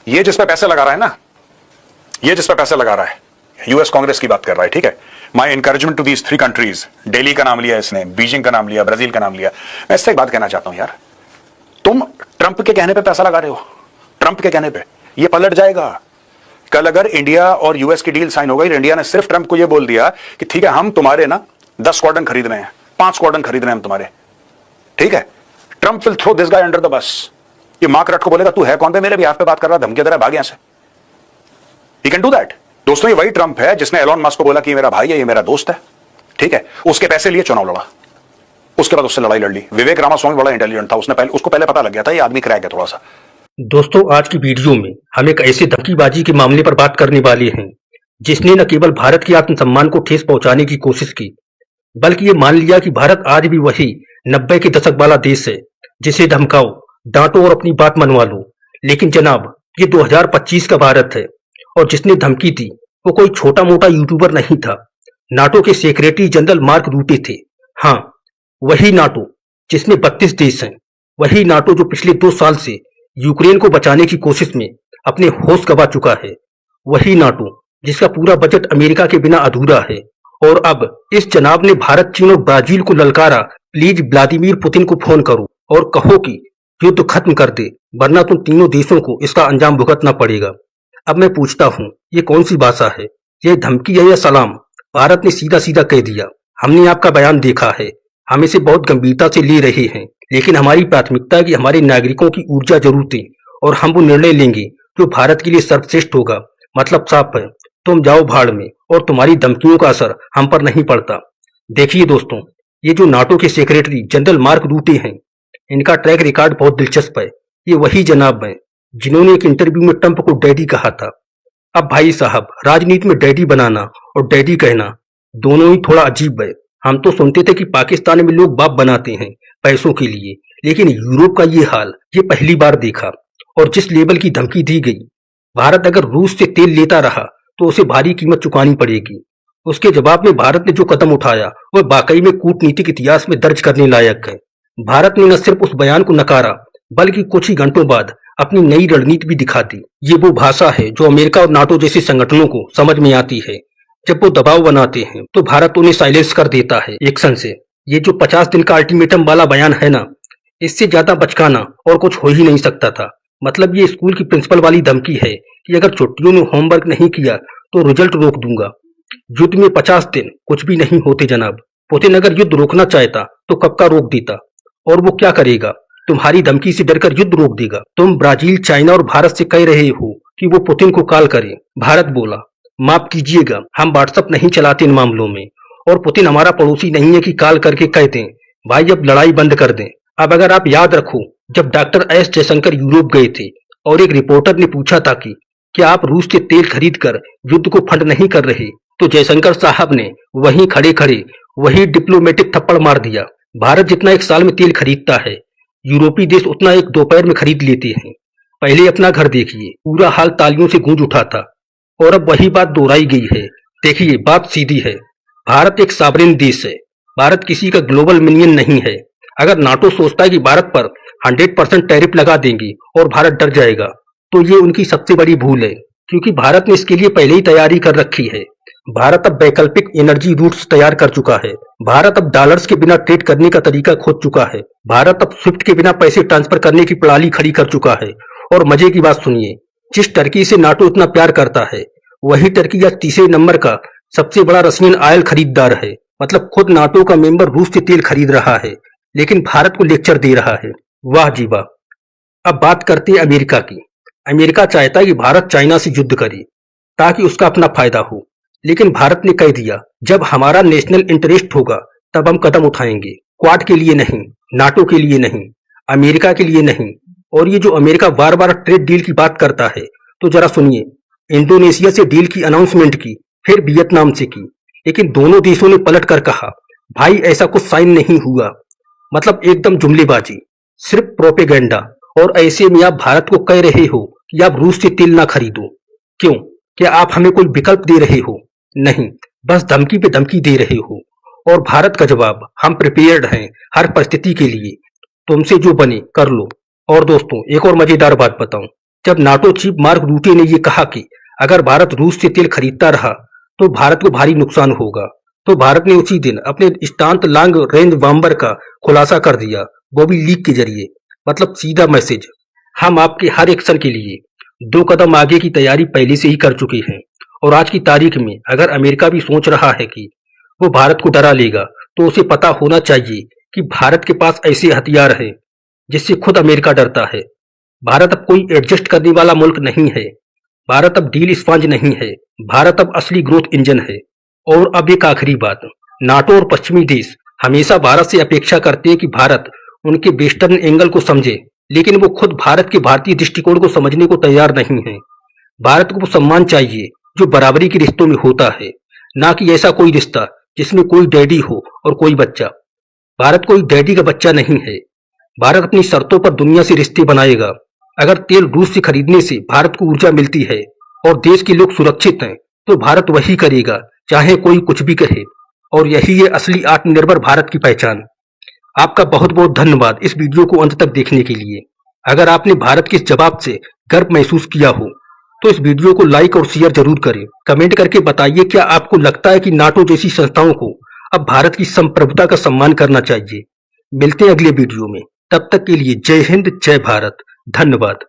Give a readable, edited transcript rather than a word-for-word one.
ये जिस पे पैसे लगा रहा है ना, ये जिस पे पैसे लगा रहा है, यूएस कांग्रेस की बात कर रहा है, ठीक है। My encouragement to these 3 countries, Delhi का नाम लिया इसने, बीजिंग का नाम लिया, ब्राजील का नाम लिया। मैं इससे एक बात कहना चाहता हूं यार, तुम ट्रंप के कहने पे पैसा लगा रहे हो, ट्रंप के कहने पे। ये पलट जाएगा कल अगर इंडिया और यूएस की डील साइन हो गई। इंडिया ने सिर्फ ट्रंप को ये बोल दिया कि ठीक है, हम तुम्हारे ना 10 स्क्वाड्रन खरीद रहे हैं, 5 स्क्वाड्रन खरीद रहे हैं हम तुम्हारे, ठीक है। Trump will throw this guy under the bus. ये मार्क रट को बोलेगा तू है कौन पे मेरे बिहाफ पे बात कर रहा, धमकी दे रहा है, भाग यहां से। He can do that. दोस्तों, ये वही ट्रंप है जिसने एलॉन मस्क को बोला कि ये मेरा भाई है, ये मेरा दोस्त है, ठीक है। उसके पैसे लिए चुनाव लड़ा, उसके बाद उससे लड़ाई लड़ ली। विवेक रामास्वामी बड़ा इंटेलिजेंट था, उसको पहले पता लग गया था ये आदमी क्रैक है थोड़ा सा। दोस्तों, आज की वीडियो में हम एक ऐसे धमकीबाजी के मामले पर बात करने वाले हैं जिसने न केवल भारत के आत्मसम्मान को ठेस पहुंचाने की कोशिश की, बल्कि ये मान लिया कि भारत आज भी वही 90 के दशक वाला देश है जिसे धमकाओ, डांटो और अपनी बात मनवा लो। लेकिन जनाब, ये 2025 का भारत है और जिसने धमकी दी वो कोई छोटा मोटा यूट्यूबर नहीं था, नाटो के सेक्रेटरी जनरल मार्क रूटे थे। हाँ, वही नाटो जिसमें 32 देश हैं, वही नाटो जो पिछले 2 साल से यूक्रेन को बचाने की कोशिश में अपने होश गंवा चुका है, वही नाटो जिसका पूरा बजट अमेरिका के बिना अधूरा है। और अब इस जनाब ने भारत, चीन और ब्राजील को ललकारा, प्लीज व्लादिमीर पुतिन को फोन करो और कहो कि युद्ध खत्म कर दे, वरना तुम तीनों देशों को इसका अंजाम भुगतना पड़ेगा। अब मैं पूछता हूँ, ये कौन सी भाषा है? ये धमकी है या सलाम? भारत ने सीधा सीधा कह दिया, हमने आपका बयान देखा है, हम इसे बहुत गंभीरता से ले रहे हैं, लेकिन हमारी प्राथमिकता है कि हमारे नागरिकों की ऊर्जा जरूरतें और हम वो निर्णय लेंगे जो भारत के लिए सर्वश्रेष्ठ होगा। मतलब साफ है, तुम जाओ भाड़ में और तुम्हारी धमकियों का असर हम पर नहीं पड़ता। देखिए दोस्तों, ये जो नाटो के सेक्रेटरी जनरल मार्क रूटे हैं, इनका ट्रैक रिकॉर्ड बहुत दिलचस्प है। ये वही जनाब हैं जिन्होंने एक इंटरव्यू में ट्रंप को डैडी कहा था। अब भाई साहब, राजनीति में डैडी बनाना और डैडी कहना दोनों ही थोड़ा अजीब है। हम तो सुनते थे कि पाकिस्तान में लोग बाप बनाते हैं पैसों के लिए, लेकिन यूरोप का ये हाल ये पहली बार देखा। और जिस लेवल की धमकी दी गई, भारत अगर रूस से तेल लेता रहा तो उसे भारी कीमत चुकानी पड़ेगी। उसके जवाब में भारत ने जो कदम उठाया वह वाकई में कूटनीतिक इतिहास में दर्ज करने लायक है। भारत ने न सिर्फ उस बयान को नकारा, बल्कि कुछ ही घंटों बाद अपनी नई रणनीति भी दिखा दी। ये वो भाषा है जो अमेरिका और नाटो जैसे संगठनों को समझ में आती है। जब वो दबाव बनाते हैं तो भारत उन्हें साइलेंस कर देता है एक्शन से। ये जो 50 दिन का अल्टीमेटम वाला बयान है ना, इससे ज्यादा बचकाना और कुछ हो ही नहीं सकता था। मतलब ये स्कूल की प्रिंसिपल वाली धमकी है कि अगर छुट्टियों में होमवर्क नहीं किया तो रिजल्ट रोक दूंगा। युद्ध में 50 दिन कुछ भी नहीं होते जनाब। पुतिन अगर युद्ध रोकना चाहता तो कब का रोक देता। और वो क्या करेगा? तुम्हारी धमकी से डरकर युद्ध रोक देगा। तुम ब्राजील, चाइना और भारत से कह रहे हो कि वो पुतिन को कॉल करे। भारत बोला, माफ कीजिएगा, हम व्हाट्सएप नहीं चलाते इन मामलों में, और पुतिन हमारा पड़ोसी नहीं है कि कॉल करके कह दें भाई अब लड़ाई बंद कर दें। अब अगर आप याद रखो, जब डॉक्टर एस जयशंकर यूरोप गए थे और एक रिपोर्टर ने पूछा था कि क्या आप रूस से तेल खरीद कर युद्ध को फंड नहीं कर रहे, तो जयशंकर साहब ने वहीं खड़े खड़े वही डिप्लोमेटिक थप्पड़ मार दिया। भारत जितना एक साल में तेल खरीदता है, यूरोपीय देश उतना एक दोपहर में खरीद लेते हैं। पहले अपना घर देखिए, पूरा हाल तालियों से गूंज उठा था और अब वही बात दोहराई गई है। देखिए, बात सीधी है, भारत एक सॉवरेन देश है, भारत किसी का ग्लोबल मिनियन नहीं है। अगर नाटो सोचता है कि भारत पर 100% टैरिफ लगा देंगे और भारत डर जाएगा, तो ये उनकी सबसे बड़ी भूल है, क्योंकि भारत ने इसके लिए पहले ही तैयारी कर रखी है। भारत अब वैकल्पिक एनर्जी रूट्स तैयार कर चुका है। भारत अब डॉलर्स के बिना ट्रेड करने का तरीका खोज चुका है। भारत अब स्विफ्ट के बिना पैसे ट्रांसफर करने की प्रणाली खड़ी कर चुका है। और मजे की बात सुनिए, जिस टर्की से नाटो इतना प्यार करता है, वही टर्की आज तीसरे नंबर का सबसे बड़ा रशियन ऑयल खरीदार है। मतलब खुद नाटो का मेंबर रूस से तेल खरीद रहा है, लेकिन भारत को लेक्चर दे रहा है। वाह जी वाह। अब बात करते हैं अमेरिका की। अमेरिका चाहता है कि भारत चाइना से युद्ध करे ताकि उसका अपना फायदा हो, लेकिन भारत ने कह दिया जब हमारा नेशनल इंटरेस्ट होगा तब हम कदम उठाएंगे। क्वाड के लिए नहीं, नाटो के लिए नहीं, अमेरिका के लिए नहीं। और ये जो अमेरिका बार बार ट्रेड डील की बात करता है, तो जरा सुनिए, इंडोनेशिया से डील की अनाउंसमेंट की, फिर वियतनाम से की, लेकिन दोनों देशों ने पलट कर कहा भाई ऐसा कुछ साइन नहीं हुआ। मतलब एकदम जुमलेबाजी, सिर्फ प्रोपेगेंडा। और ऐसे में आप भारत को कह रहे हो कि आप रूस से तेल ना खरीदो। क्यों? क्या आप हमें कोई विकल्प दे रहे हो? नहीं, बस धमकी पे धमकी दे रहे हो। और भारत का जवाब, हम प्रिपेयर्ड हैं हर परिस्थिति के लिए, तुमसे जो बने कर लो। और दोस्तों, एक और मजेदार बात बताऊं, जब नाटो चीफ मार्क रूटे ने ये कहा कि अगर भारत रूस से तेल खरीदता रहा तो भारत को भारी नुकसान होगा, तो भारत ने उसी दिन अपने इस्तांत लांग रेंज बॉम्बर का खुलासा कर दिया, वो भी लीक के जरिए। मतलब सीधा मैसेज, हम आपके हर एक्शन के लिए 2 कदम आगे की तैयारी पहले से ही कर चुके हैं। और आज की तारीख में अगर अमेरिका भी सोच रहा है कि वो भारत को डरा लेगा, तो उसे पता होना चाहिए कि भारत के पास ऐसे हथियार हैं जिससे खुद अमेरिका डरता है। भारत अब कोई एडजस्ट करने वाला मुल्क नहीं है, भारत अब डील स्पॉन्ज नहीं है, भारत अब असली ग्रोथ इंजन है। और अब एक आखिरी बात, नाटो और पश्चिमी देश हमेशा भारत से अपेक्षा करते हैं कि भारत उनके वेस्टर्न एंगल को समझे, लेकिन वो खुद भारत के भारतीय दृष्टिकोण को समझने को तैयार नहीं है। भारत को वो सम्मान चाहिए जो बराबरी के रिश्तों में होता है, ना कि ऐसा कोई रिश्ता जिसमें कोई डैडी हो और कोई बच्चा। भारत कोई डैडी का बच्चा नहीं है। भारत अपनी शर्तों पर दुनिया से रिश्ते बनाएगा। अगर तेल रूस से खरीदने से भारत को ऊर्जा मिलती है और देश के लोग सुरक्षित हैं, तो भारत वही करेगा, चाहे कोई कुछ भी कहे। और यही है असली आत्मनिर्भर भारत की पहचान। आपका बहुत बहुत धन्यवाद इस वीडियो को अंत तक देखने के लिए। अगर आपने भारत के इस जवाब से गर्व महसूस किया हो तो इस वीडियो को लाइक और शेयर जरूर करें। कमेंट करके बताइए, क्या आपको लगता है कि नाटो जैसी संस्थाओं को अब भारत की संप्रभुता का सम्मान करना चाहिए। मिलते हैं अगले वीडियो में, तब तक के लिए जय हिंद, जय भारत, धन्यवाद।